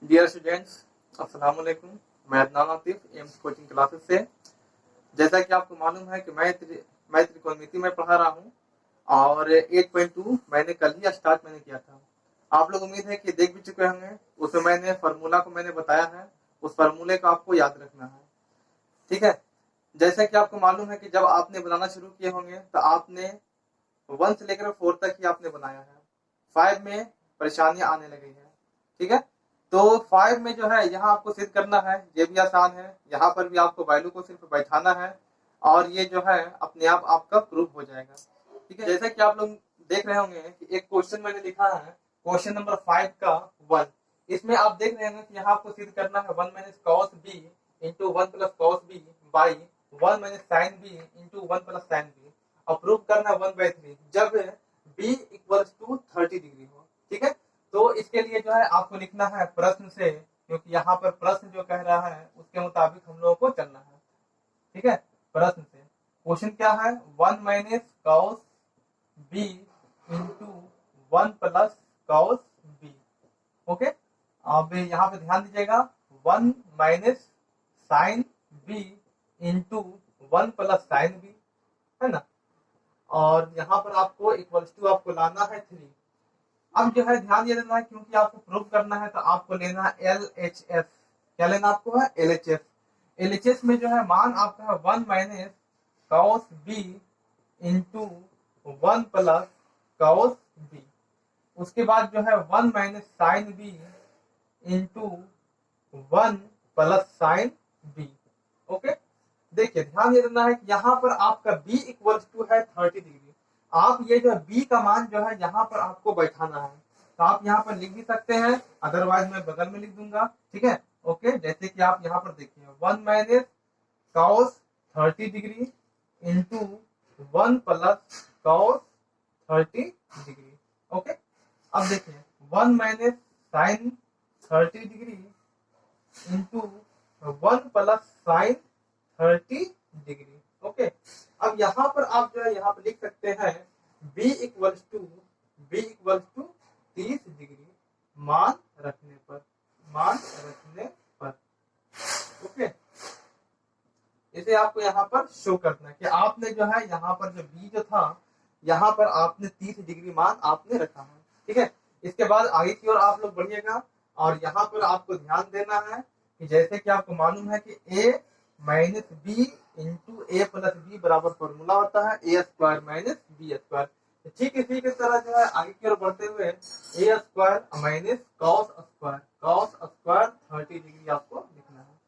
Dear students, अस्सलाम वालेकुम। मैं Adnan Atif AIIMS coaching classes से। जैसा कि आपको मालूम है कि मैं त्रिकोणमिति में पढ़ा रहा हूँ और 8.2 मैंने कल ही स्टार्ट किया था। आप लोग उम्मीद है कि देख भी चुके होंगे। उसमें मैंने फार्मूला को मैंने बताया है, उस फार्मूले को आपको याद रखना है। ठीक है। जैसा कि आपको मालूम है कि जब आपने बनाना शुरू किए होंगे तो आपने 1 से लेकर 4 तक ही आपने बनाया है। 5 में परेशानियां आने लगी है। ठीक है। तो 5 में जो है यहाँ आपको सिद्ध करना है, ये भी आसान है। यहाँ पर भी आपको वैल्यू को सिर्फ बैठाना है और ये जो है अपने आप आपका प्रूफ हो जाएगा। ठीक है। जैसा कि आप लोग देख रहे होंगे कि एक क्वेश्चन मैंने लिखा है, क्वेश्चन नंबर 5 का 1। इसमें आप देख रहे होंगे कि यहाँ आपको सिद्ध करना है 1 minus cos B into 1 plus cos B by 1 minus sine B into 1 plus sine B. और प्रूव करना 1/3 जब b इक्वल्स टू 30 डिग्री हो। ठीक है। तो इसके लिए जो है आपको लिखना है प्रश्न से, क्योंकि यहाँ पर प्रश्न जो कह रहा है उसके मुताबिक हम लोगों को चलना है। ठीक है। प्रश्न से क्वेश्चन क्या है, 1 minus cos B into 1 plus cos B. Okay. अब यहाँ पे ध्यान दीजिएगा, 1 minus sine B into 1 plus sine B, है ना। और यहाँ पर आपको इक्वल्स टू आपको लाना है 3। अब जो है ध्यान ये देना है, क्योंकि आपको प्रूव करना है तो आपको लेना है LHS। क्या लेना आपको है? LHS। LHS में जो है मान आपका है 1 minus cos B into 1 plus cos B. उसके बाद जो है 1 minus sine B into 1 plus sine B. Okay. देखिए ध्यान ये देना है कि यहाँ पर आपका b इक्वल्स टू है 30 डिग्री। आप ये जो b का मान जो है यहाँ पर आपको बैठाना है, तो आप यहाँ पर लिख भी सकते हैं, अदरवाइज मैं बगल में लिख दूंगा। ठीक है। ओके। जैसे कि आप यहाँ पर देखिए 1 minus cos 30 degree into 1 plus cos 30 degree. Okay. अब देखिए 1 minus sine 30 degree into 1 plus sine 30 degree. Okay. अब यहाँ पर आप जो है यहाँ पर लिख सकते हैं b इक्वल्स टू 30 डिग्री मान रखने पर। ओके। इसे आपको यहाँ पर शो करना है कि आपने जो है यहाँ पर जो b जो था यहाँ पर आपने 30 डिग्री मान आपने रखा है। ठीक है। इसके बाद आगे की ओर आप लोग बढ़िएगा और यहाँ पर आपको ध्यान देना है कि जैसे कि आपको मालूम है कि a minus B into A plus B बराबर फॉर्मूला होता है A square minus B square. ठीक इसी की तरह जो है आगे की ओर बढ़ते हुए a square minus cos square 30 degree आपको लिखना है।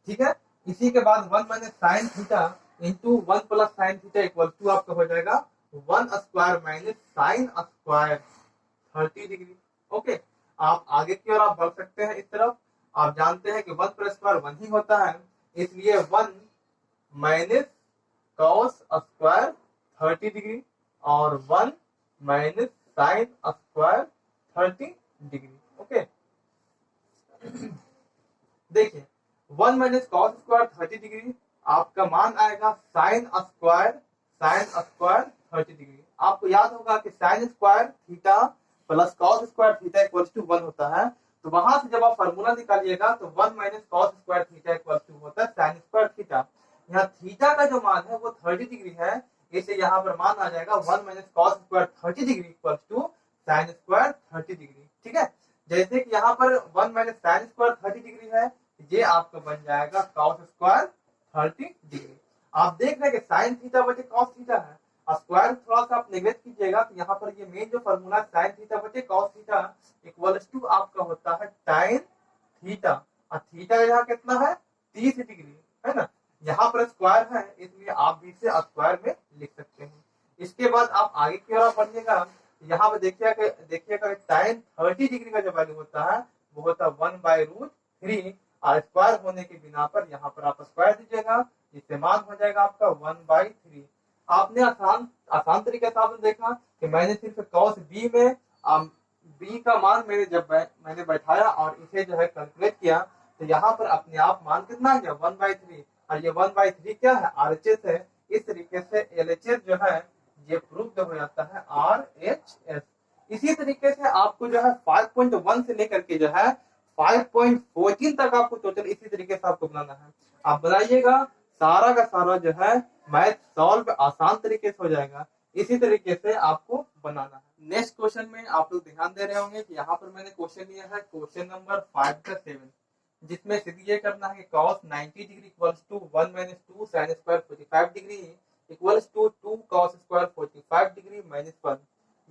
ठीक है। इसी के बाद 1 minus sine theta into 1 plus sine theta equal to आपका हो जाएगा 1 square minus sine square 30 degree. Okay. आप आगे की ओर आप बढ़ सकते हैं इस तरफ। आप जानते हैं कि 1 प्लस स्क्वायर 1 ही होता है, इसलिए 1 माइनस कॉस स्क्वायर 30 डिग्री और 1 minus sine square 30 degree. Okay. देखिए 1 माइनस कॉस स्क्वायर 30 डिग्री आपका मान आएगा साइन स्क्वायर 30 डिग्री। आपको याद होगा कि sine square theta plus cos square theta equals to 1 होता है। तो वहां से जब आप फार्मूला निकालिएगा तो 1 minus cos square theta equals to होता है साइन स्क्वायर थीटा। यहाँ थीटा का जो मान है वो 30 डिग्री है, इसे यहाँ पर मान आ जाएगा 1 minus cos square 30 degree equals to sine square 30 degree. ठीक है। जैसे कि यहाँ पर 1 माइनस साइन स्क्वायर 30 डिग्री है, ये आपका बन जाएगा कॉस स्क्वायर 30 डिग्री। आप देख रहे हैं कि साइन थीटा बचे कॉस थीटा है, स्क्वायर थोड़ा सा आप नेग्लेक्ट कीजिएगा तो यहाँ पर ये मेन जो फॉर्मूला साइन थीटा बचे कॉस थीटा इक्वल्स टू आपका होता है टाइन थीटा। और थीटा यहाँ कितना है 30 डिग्री, है ना। यहाँ पर स्क्वायर है इसलिए आप भी इसे स्क्वायर में लिख सकते हैं। इसके बाद आप आगे की ओर बढ़िएगा, यहाँ पे देखिएगा टाइन 30 डिग्री का जो वैल्यू होता है वो होता है 1/√3 और स्क्वायर होने के बिना पर यहाँ पर आप स्क्वायर दीजिएगा, जिससे मान हो जाएगा आपका 1/3। आपने आसान तरीके से आपने देखा कि मैंने सिर्फ कॉस बी में बी का मान मैंने बैठाया और इसे जो है कैलकुलेट किया तो यहाँ पर अपने आप मान कितना आ गया 1/3। और ये 1/3 क्या है? RHS है। इस तरीके से LHS जो है ये प्रूफ हो जाता है RHS। इसी तरीके से आपको जो है 5.1 से लेकर के जो है 5.14 तक आपको टोटल इसी तरीके से आपको बनाना है। आप बनाइएगा, सारा का सारा जो है मैथ सॉल्व आसान तरीके से हो जाएगा। इसी तरीके से आपको बनाना है। नेक्स्ट क्वेश्चन में आप लोग ध्यान दे रहे होंगे कि यहाँ पर मैंने क्वेश्चन लिया है क्वेश्चन नंबर 5 का 7, जिसमें सीधे ये करना है कि cos 90 degree equals to 1 minus 2 sin square 45 degree equals to 2 cos square 45 degree minus 1।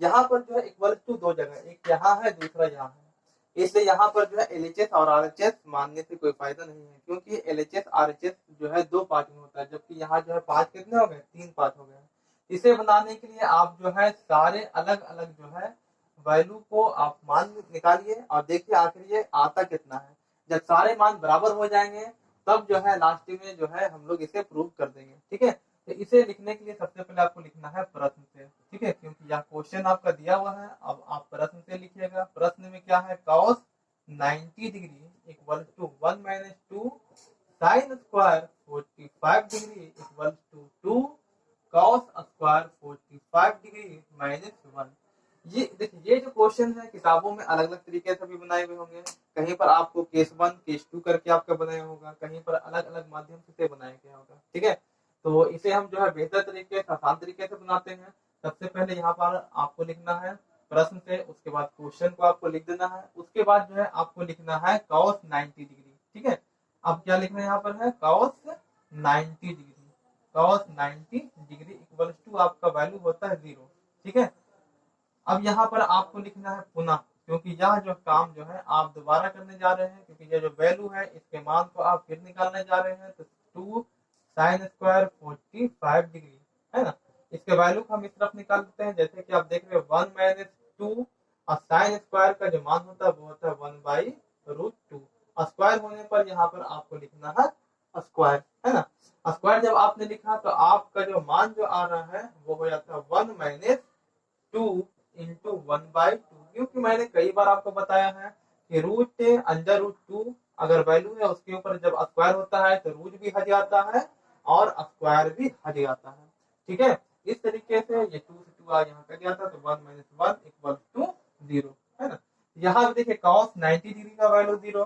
यहाँ पर जो है इक्वल्स टू दो जगह, एक यहाँ है दूसरा यहाँ है, इसलिए यहाँ पर जो है LHS और RHS मानने से कोई फायदा नहीं है, क्योंकि LHS RHS जो है दो पार्ट में होता है, जबकि यहाँ जो है पार्ट कितने हो गए, 3 पार्ट हो गए। इसे बनाने के लिए आप जो है सारे अलग अलग जो है वैल्यू को आप मान निकालिए और देखिए आखिर ये आता कितना है। जब सारे मान बराबर हो जाएंगे तब जो है लास्ट में जो है हम लोग इसे प्रूव कर देंगे। ठीक है, तो इसे लिखने के लिए सबसे पहले आपको लिखना है प्रश्न से। ठीक है, क्योंकि यह क्वेश्चन आपका दिया हुआ है। अब आप प्रश्न से लिखिएगा। प्रश्न में क्या है, cos 90 degree equal to 1 minus 2 sin square 45 degree equal to 2 cos square 45 degree minus 1। ये देखिए, ये जो क्वेश्चन है किताबों में अलग अलग तरीके से भी बनाए हुए होंगे। कहीं पर आपको केस 1 केस 2 करके आपका बनाया होगा, कहीं पर अलग अलग माध्यम से बनाया गया होगा। ठीक है, तो इसे हम जो है बेहतर तरीके से, आसान तरीके से बनाते हैं। सबसे पहले यहाँ पर आपको लिखना है प्रश्न से, उसके बाद क्वेश्चन को आपको लिख देना है, उसके बाद जो है आपको लिखना है cos 90 डिग्री। ठीक है, अब क्या लिखना है यहाँ पर है cos 90 degree. cos 90 degree equal to आपका वैल्यू होता है 0। ठीक है, अब यहाँ पर आपको लिखना है पुनः, क्योंकि यह जो काम जो है आप दोबारा करने जा रहे हैं, क्योंकि ये जो वैल्यू है इसके मान को आप फिर निकालने जा रहे हैं। तो 2 sin स्क्वायर 45 डिग्री है ना, इसके वैल्यू को हम इस तरफ निकाल देते हैं। जैसे कि आप देख रहे हैं 1 माइनस 2 और साइन स्क्वायर का जो मान होता है वो होता है 1/√2। स्क्वायर होने पर यहाँ पर आपको लिखना है स्क्वायर, है ना। स्क्वायर जब आपने लिखा तो आपका जो मान जो आ रहा है वो हो जाता है 1 माइनस 2 इंटू 1/2, क्योंकि मैंने कई बार आपको बताया है कि रूट √2 अगर वैल्यू है उसके ऊपर जब स्क्वायर होता है तो रूट भी हट जाता है और स्क्वायर भी हट जाता है। ठीक है, इस तरीके से ये 2 से 2 यहाँ कट जाता तो 1 माइनस 1 इक्वल टू 0, है ना। यहाँ भी देखिए cos 90 डिग्री का value 0,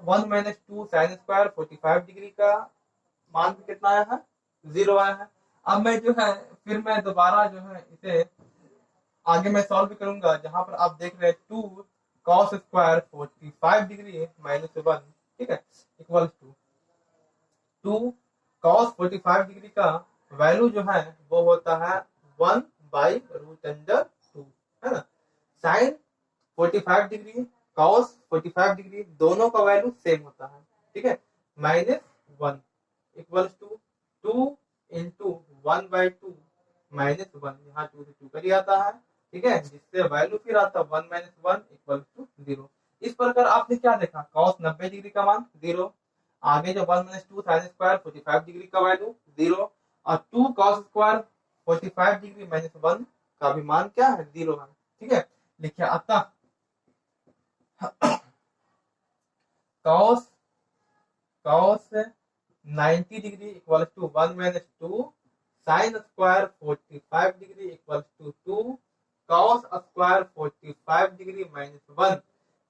1 minus 2 sin square 45 degree का मान भी कितना आया है, 0 आया है। अब मैं जो है फिर मैं दोबारा जो है इसे आगे मैं सॉल्व करूंगा, जहां पर आप देख रहे हैं 2 cos स्क्वायर 45 डिग्री माइनस 1। ठीक है, इक्वल टू 2 cos 45 डिग्री का वैल्यू जो है वो होता है 1/√2, है ना। sin 45 डिग्री cos 45 डिग्री दोनों का वैल्यू सेम होता है। ठीक है, minus 1 equal to 2 into 1/2 minus 1, यहाँ 2 से 2 कर आता है। ठीक है, जिससे वैल्यू फिर आता है 1 माइनस 1 इक्वल टू 0। इस प्रकार आपने क्या देखा, cos 90 डिग्री का मान 0, आगे जो 1 माइनस 2 sin स्क्वायर 45 डिग्री का वैल्यू 0 और 2 cos स्क्वायर 45 डिग्री माइनस 1 का भी मान क्या है, 0 है। ठीक है, लिखिए अतः cos 90 degree equal to 1 minus 2 sin square 45 degree equal to 2 cos square 45 degree minus 1,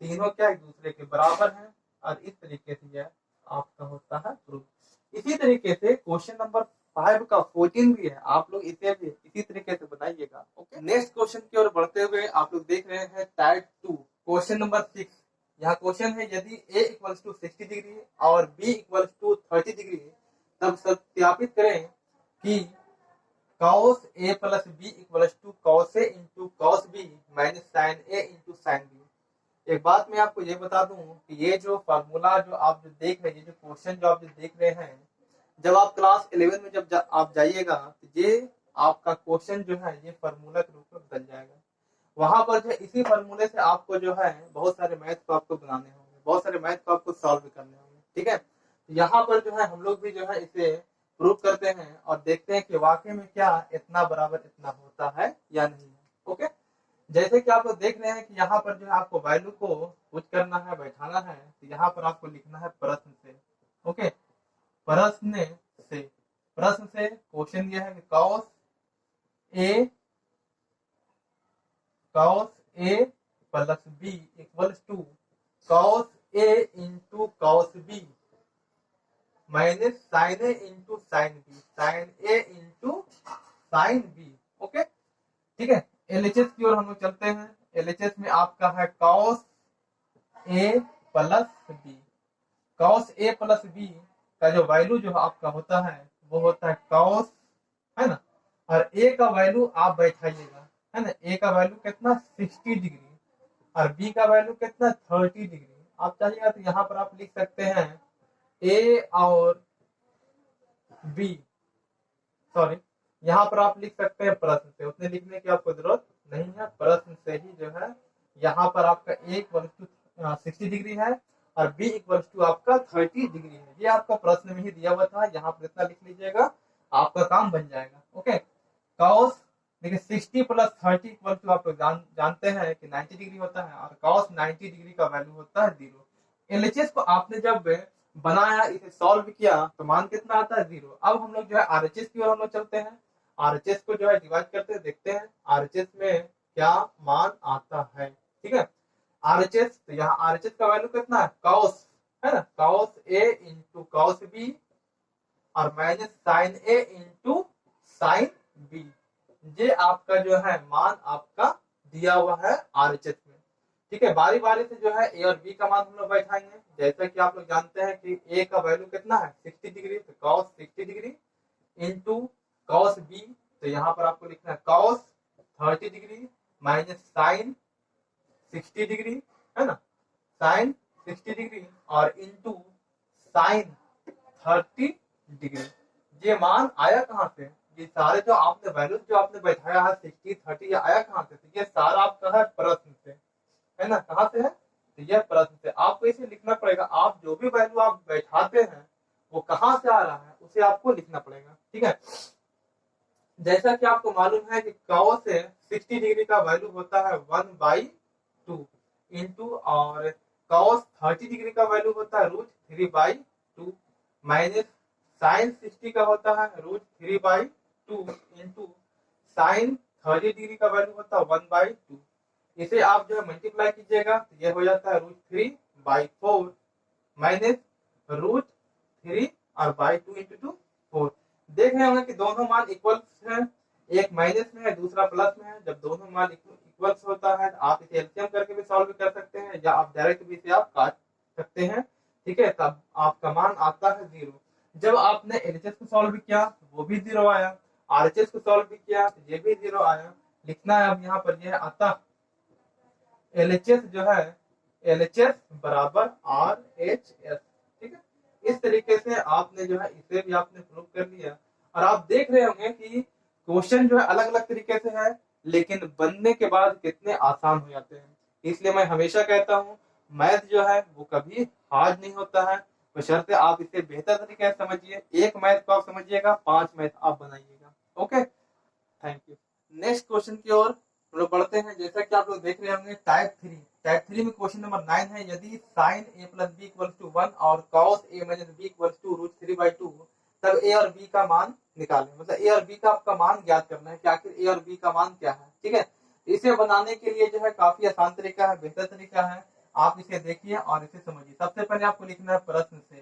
तीनों क्या एक दूसरे के बराबर हैं और इस तरीके से यह आपका होता है प्रूफ। इसी तरीके से क्वेश्चन नंबर 5 का 14 भी है, आप लोग इसे भी इसी तरीके से बनाइएगा। ओके, नेक्स्ट क्वेश्चन की ओर बढ़ते हुए आप लोग देख रहे हैं टाइप 2 क्वेश्चन नंबर 6। यहाँ क्वेश्चन है यदि a इक्वल्स टू 60 डिग्री और b इक्वल्स टू 30 डिग्री तब सत्यापित करें कि cos a plus b equals to cos a into cos b minus sin a into sin b। एक बात मैं आपको ये बता दूं कि ये जो फार्मूला जो आप जो देख रहे हैं, ये जो क्वेश्चन जो आप जो देख रहे हैं, जब आप क्लास 11 में जब आप जाइएगा तो ये आपका क्वेश्चन जो है ये फार्मूला के रूप में बदल जाएगा। वहां पर जो है इसी फार्मूले से आपको जो है बहुत सारे मैथ को आपको बनाने होंगे, बहुत सारे मैथ को आपको सॉल्व करने होंगे। ठीक है, यहाँ पर जो है हम लोग भी जो है इसे प्रूव करते हैं और देखते हैं कि वाकई में क्या इतना बराबर इतना होता है या नहीं है। ओके, जैसे कि आप लोग देख रहे हैं कि यहाँ पर जो है आपको वैल्यू को पुट करना है, बैठाना है, तो यहाँ पर आपको लिखना है प्रश्न से। ओके, प्रश्न से क्वेश्चन यह है कि cos a plus b equals to cos A into cos B minus sine A into sine B, sine A into sine B. Okay, ठीक है। एलएचएस की ओर हम लोग चलते हैं। एलएचएस में आपका है cos A plus B. Cos A plus B का जो वैल्यू जो आपका होता है वो होता है कॉस, है ना, और ए का वैल्यू आप बैठाइएगा, है ना। ए का वैल्यू कितना 60 डिग्री और बी का वैल्यू कितना 30 डिग्री। आप चाहिएगा तो यहाँ पर आप लिख सकते हैं ए और बी, सॉरी, यहाँ पर आप लिख सकते हैं प्रश्न से, उतने लिखने की आपको जरूरत नहीं है। प्रश्न से ही जो है यहाँ पर आपका ए इक्वल टू 60 डिग्री है और बी इक्वल टू आपका 30 डिग्री है। ये आपका प्रश्न में ही दिया हुआ था, यहाँ पर इतना लिख लीजिएगा, आपका काम बन जाएगा। ओके, कॉस देखिए 60 प्लस 30 इक्वल टू आप लोग जानते हैं कि 90 डिग्री होता है और कॉस 90 डिग्री का वैल्यू होता है 0। एलएचएस को आपने जब बनाया, इसे सॉल्व किया तो मान कितना आता है 0। अब हम लोग जो है आरएचएस की ओर हम लोग चलते हैं। आरएचएस को जो है डिवाइड करते हैं, देखते हैं आरएचएस में क्या मान आता है। ठीक है, आरएचएस, तो यहाँ आरएचएस का वैल्यू कितना है कॉस, है ना, cos A into cos B और minus sine A into sine B. ये आपका जो है मान आपका दिया हुआ है आरएचएस में। ठीक है, बारी बारी से जो है ए और बी का मान हम लोग बैठाएंगे। जैसा कि आप लोग जानते हैं कि ए का वैल्यू कितना है 60 डिग्री, तो cos 60 degree into cos B, तो यहाँ पर आपको लिखना है cos 30 degree minus sine 60 degree, है ना, साइन 60 डिग्री और इंटू साइन 30 डिग्री। ये मान आया कहाँ से? ये सारे जो आपने वैल्यूज जो आपने बैठाया है 60 30, ये आया कहाँ से? तो ये सारा आपका है प्रश्न से, है ना। कहाँ से है? तो यह प्रश्न से। आपको इसे लिखना पड़ेगा, आप जो भी वैल्यू आप बैठाते हैं वो कहाँ से आ रहा है उसे आपको लिखना पड़ेगा। ठीक है, जैसा कि आपको मालूम है कि कॉस से 60 डिग्री का वैल्यू होता है 1/2 इंटू और कॉस 30 डिग्री का वैल्यू होता है √3/2 माइनस साइन 60 का होता है √3/2 इंटू साइन 30 डिग्री का वैल्यू होता है 1/2। इसे आप जो है मल्टीप्लाई कीजिएगा तो ये हो जाता है √3/4 माइनस √3 और /2 इंटू 4। देख रहे होंगे कि दोनों मान इक्वल है, एक माइनस में है दूसरा प्लस में है। जब दोनों मान इक्वल्स होता है तो आप इसे एलसीएम करके भी सॉल्व कर सकते हैं या आप डायरेक्ट भी इसे आप काट सकते हैं। ठीक है, तब आपका मान आता है 0। जब आपने एलएचएस को सॉल्व किया तो वो भी 0 आया, आरएचएस को सॉल्व भी किया तो ये भी 0 आया। लिखना है अब यहाँ पर यह आता एलएचएस जो है एलएचएस बराबर आरएचएस। ठीक है, इस तरीके से आपने जो है इसे भी आपने प्रूव कर लिया। और आप देख रहे होंगे कि क्वेश्चन जो है अलग अलग तरीके से है लेकिन बनने के बाद कितने आसान हो जाते हैं। इसलिए मैं हमेशा कहता हूँ मैथ जो है वो कभी हार्ड नहीं होता है, बशर्ते आप इसे बेहतर तरीके से समझिए। एक मैथ को आप समझिएगा, 5 मैथ आप बनाइएगा। Okay, thank you. Next question की ओर हम लोग बढ़ते हैं। जैसा कि आप लोग देख रहे होंगे टाइप 3 में क्वेश्चन नंबर 9 है। यदि sine A plus B equal to 1 और cos A minus B equal to √3/2 तब ए और बी का मान निकालें। मतलब ए और बी का आपका मान ज्ञात करना है कि आखिर ए और बी का मान क्या है। ठीक है, इसे बनाने के लिए जो है काफी आसान तरीका है, बेहतर तरीका है। आप इसे देखिए और इसे समझिए। सबसे पहले आपको लिखना है प्रश्न से,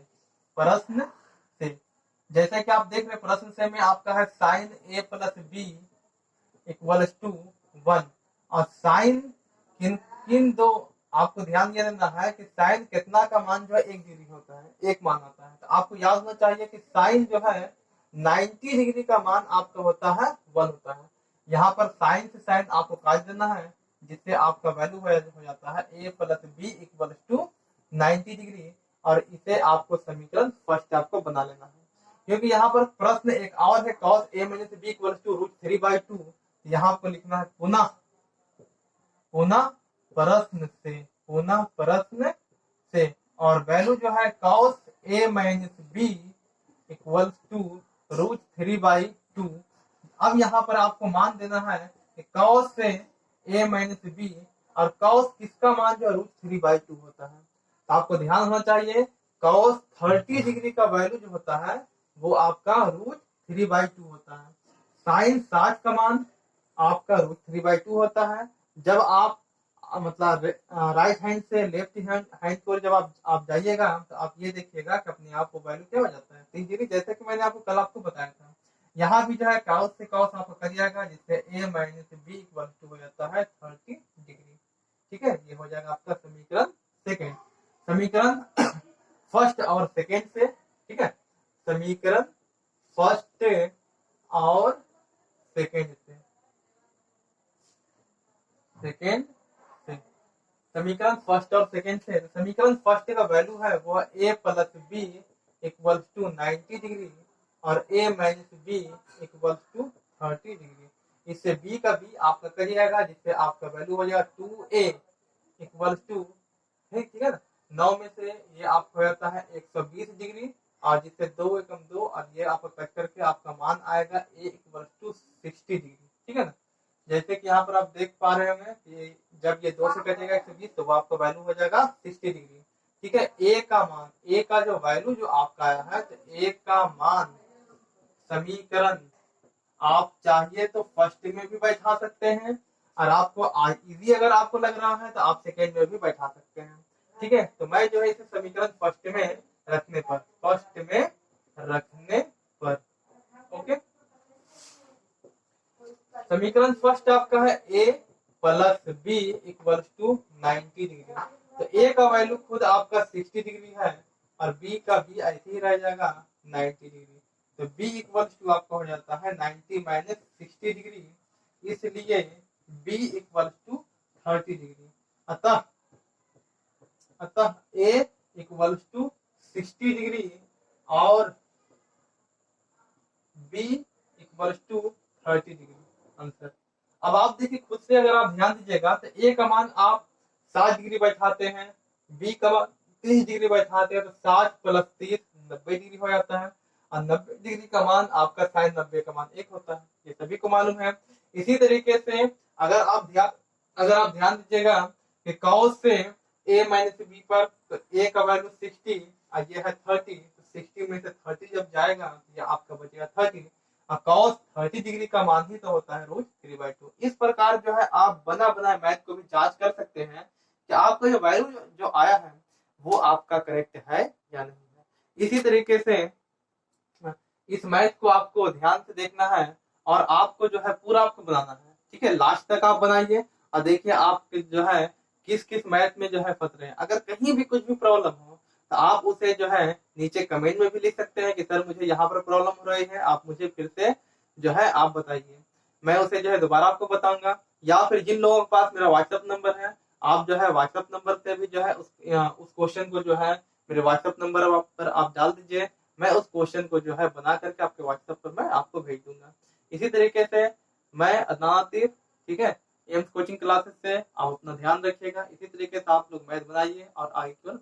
प्रश्न से। जैसा कि आप देख रहे हैं प्रश्न से में आपका है sine A plus B equal to 1 और साइन किन किन दो, आपको ध्यान ये देना है कि साइन कितना का मान जो है 1 डिग्री होता है, एक मान आता है। तो आपको याद होना चाहिए कि साइन जो है 90 डिग्री का मान आपका होता है 1 होता है। यहाँ पर साइन से साइन आपको काट देना है जिससे आपका वैल्यू हो जाता है a plus B equal to 90 degree. और इसे आपको समीकरण फर्स्ट आपको बना लेना है, क्योंकि यहाँ पर प्रश्न एक और है cos A minus B equal to √3/2। यहाँ आपको लिखना है पुनः प्रश्न से, पुनः प्रश्न से। और वैल्यू जो है cos A minus B equal to √3/2। अब यहाँ पर आपको मान देना है कि कॉस से ए माइनस बी और कॉस किसका मान जो है √3/2 होता है। तो आपको ध्यान होना चाहिए कॉस 30 डिग्री का वैल्यू जो होता है वो आपका √3/2 होता है। साइन 60 का मान आपका √3/2 होता है। जब आप मतलब राइट हैंड से लेफ्ट हैंड को जब आप जाइएगा तो आप ये देखिएगा कि अपने आप को वैल्यू क्या हो जाता है 3 डिग्री, जैसे कि मैंने आपको कल आपको बताया था। यहाँ भी जो है कॉस से कॉस आपका कर जाएगा, जिससे a minus B equal to हो जाता है 30 डिग्री। ठीक है, ये हो जाएगा आपका समीकरण सेकेंड। समीकरण फर्स्ट और सेकेंड से, ठीक है, समीकरण फर्स्ट और सेकेंड से, सेकेंड से समीकरण फर्स्ट और सेकेंड से। तो समीकरण फर्स्ट का वैल्यू है वो a plus B equal to 90 degree और a minus B equal to 30 degree. इससे b का b आपका करिएगा, जिससे आपका वैल्यू हो जाएगा 2a इक्वल टू, ठीक है ना, 9 में से ये आपको हो जाता है 120 डिग्री, और जिससे 2 एकम 2 और ये आपका कट करके आपका मान आएगा a इक्वल टू 60 डिग्री। ठीक है ना, जैसे कि यहाँ पर आप देख पा रहे होंगे कि जब ये 2 से कटेगा 120 तो वो आपका वैल्यू हो जाएगा 60 डिग्री। ठीक है, ए का मान, ए का जो वैल्यू जो आपका आया है, तो ए का मान समीकरण आप चाहिए तो फर्स्ट में भी बैठा सकते हैं, और आपको इजी अगर आपको लग रहा है तो आप सेकेंड में भी बैठा सकते हैं। ठीक है, तो मैं जो है इसे समीकरण फर्स्ट में रखने पर, फर्स्ट में रखने पर, ओके, समीकरण फर्स्ट आपका है a plus B equal to 90 degree. तो a का वैल्यू खुद आपका 60 डिग्री है और b का b ऐसे ही रह जाएगा 90 डिग्री। तो b इक्वल टू आपका हो जाता है 90 माइनस 60 डिग्री, इसलिए b इक्वल टू 30 डिग्री। अतः a इक्वल टू 60 डिग्री और b equal to 30 degree answer. अब आप देखिए खुद से, अगर आप ध्यान दीजिएगा तो a का मान आप 60 डिग्री बैठाते हैं, b का मान 30 डिग्री बैठाते हैं, तो 60 प्लस 30 90 डिग्री हो जाता है, और 90 डिग्री का मान आपका साइन 90 का मान 1 होता है, ये सभी को मालूम है। इसी तरीके से अगर आप ध्यान दीजिएगा कि कॉस से a माइनस बी पर, तो a का वैल्यू 60 और ये है 30, तो 60 में से 30 जब जाएगा तो ये आपका बचेगा 30, कॉस 30 डिग्री का मान ही तो होता है रूट 3/2। इस प्रकार जो है आप बना बनाए मैथ को भी जांच कर सकते हैं कि आपका जो वैल्यू जो आया है वो आपका करेक्ट है या नहीं है। इसी तरीके से इस मैथ को आपको ध्यान से देखना है और आपको जो है पूरा आपको बनाना है। ठीक है, लास्ट तक आप बनाइए और देखिए आप जो है किस किस मैथ में जो है फंस रहे हैं। अगर कहीं भी कुछ भी प्रॉब्लम हो तो आप उसे जो है नीचे कमेंट में भी लिख सकते हैं कि सर मुझे यहाँ पर प्रॉब्लम हो रही है, आप मुझे फिर से जो है आप बताइए, मैं उसे जो है दोबारा आपको बताऊंगा। या फिर जिन लोगों के पास मेरा व्हाट्सएप नंबर है, आप जो है व्हाट्सएप नंबर से भी जो है उस क्वेश्चन को जो है मेरे व्हाट्सएप नंबर पर आप डाल दीजिए, मैं उस क्वेश्चन को जो है बना करके आपके व्हाट्सएप पर मैं आपको भेज दूंगा। इसी तरीके से मैं अदनान आतिफ, ठीक है, एम्स कोचिंग क्लासेस से आप अपना ध्यान रखिएगा। इसी तरीके से आप लोग मैथ बनाइए और आगे की ओर